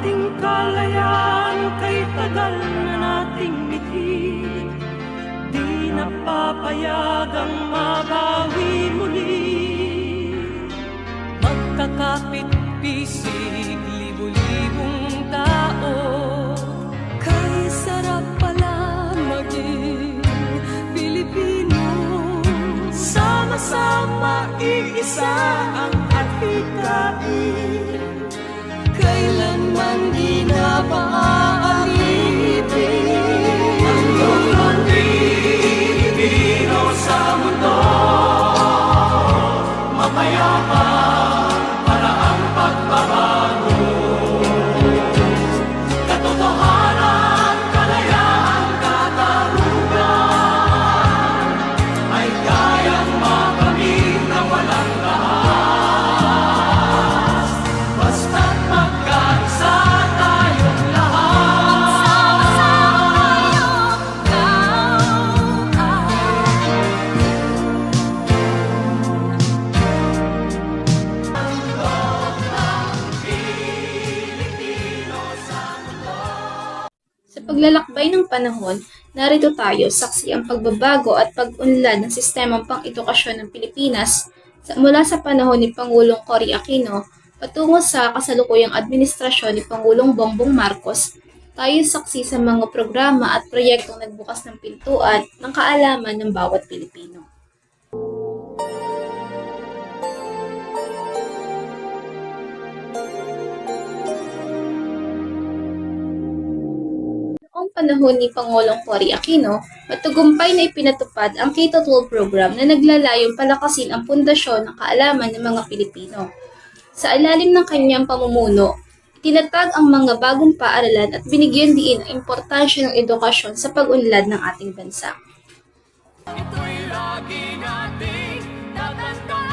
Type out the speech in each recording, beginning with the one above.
ating kalayaan kay tagal na nating mithi. Di napapayagang mabawi muli. Magkakapit-pisig, libu-libong tao. Kay sarap pala maging Pilipino. Sama-sama iisa ang atikain. Kailanman di na maaalipin ang lupang Pilipino sa mundo. Mapayapa para ang pagbabago. Katotohanan, kalayaan, katarungan ay kayang makamit na walang lahat. Basta't magkaisa tayong lahat. Sa paglalakbay ng panahon, narito tayo saksi ang pagbabago at pag-unlad ng sistemang pang-edukasyon ng Pilipinas mula sa panahon ni Pangulong Cory Aquino patungo sa kasalukuyang administrasyon ni Pangulong Bongbong Marcos. Tayo saksi sa mga programa at proyektong nagbukas ng pintuan ng kaalaman ng bawat Pilipino. Noong panahon ni Pangulong Cory Aquino, matagumpay na ipinatupad ang K-12 program na naglalayong palakasin ang pundasyon ng kaalaman ng mga Pilipino. Sa ilalim ng kanyang pamumuno, itinatag ang mga bagong paaralan at binigyan diin ang importansya ng edukasyon sa pag-unlad ng ating bansa. Ito'y lagi nating tatandaan.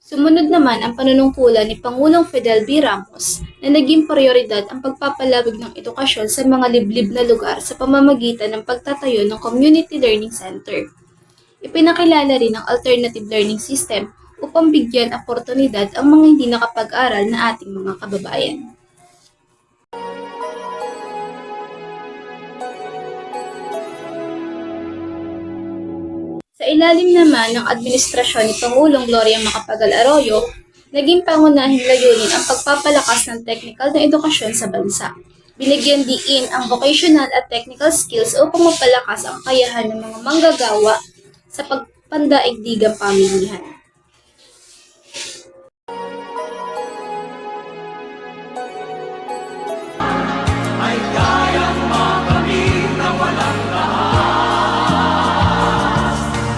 Sumunod naman ang panunungkulan ni Pangulong Fidel B. Ramos na naging prioridad ang pagpapalawig ng edukasyon sa mga liblib na lugar sa pamamagitan ng pagtatayo ng Community Learning Center. Ipinakilala rin ang alternative learning system upang bigyan oportunidad ang mga hindi nakapag-aral na ating mga kababayan. Sa ilalim naman ng administrasyon ni Pangulong Gloria Macapagal-Arroyo, naging pangunahing layunin ang pagpapalakas ng technical na edukasyon sa bansa. Binigyan diin ang vocational at technical skills upang mapalakas ang kakayahan ng mga manggagawa sa pagpandaigdigang pamilihan. Ay kayang makamit na walang lahat.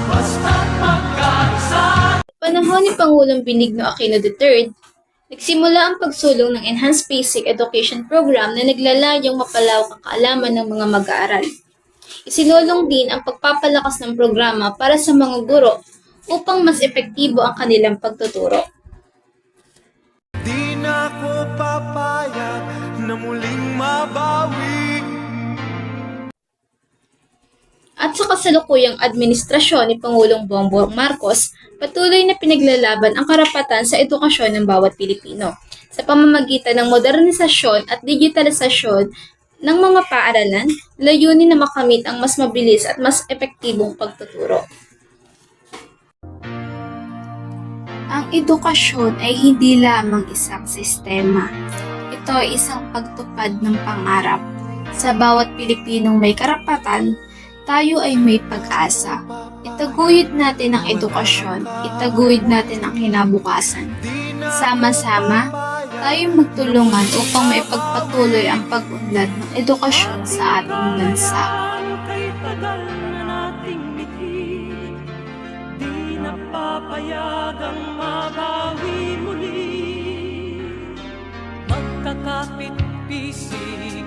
Basta't magkaisa. Panahon ni Pangulong Benigno Aquino III, nagsimula ang pagsulong ng Enhanced Basic Education Program na naglalayong mapalawak ang kaalaman ng mga mag-aaral. Isinulong din ang pagpapalakas ng programa para sa mga guro upang mas epektibo ang kanilang pagtuturo. Di na ko papayag na muling mabawi. At sa kasalukuyang administrasyon ni Pangulong Bongbong Marcos, patuloy na pinaglalaban ang karapatan sa edukasyon ng bawat Pilipino sa pamamagitan ng modernisasyon at digitalisasyon ng mga paaralan, layunin na makamit ang mas mabilis at mas epektibong pagtuturo. Ang edukasyon ay hindi lamang isang sistema. Ito ay isang pagtupad ng pangarap. Sa bawat Pilipinong may karapatan, tayo ay may pag-asa. Itaguyod natin ang edukasyon, itaguyod natin ang kinabukasan. Sama-sama, tayo magtulungan upang maipagpatuloy ang pag-unlad ng edukasyon sa ating bansa. Kay tagal na nating mithi. Di napapayagang mabawi muli. Magkakapit-pisig,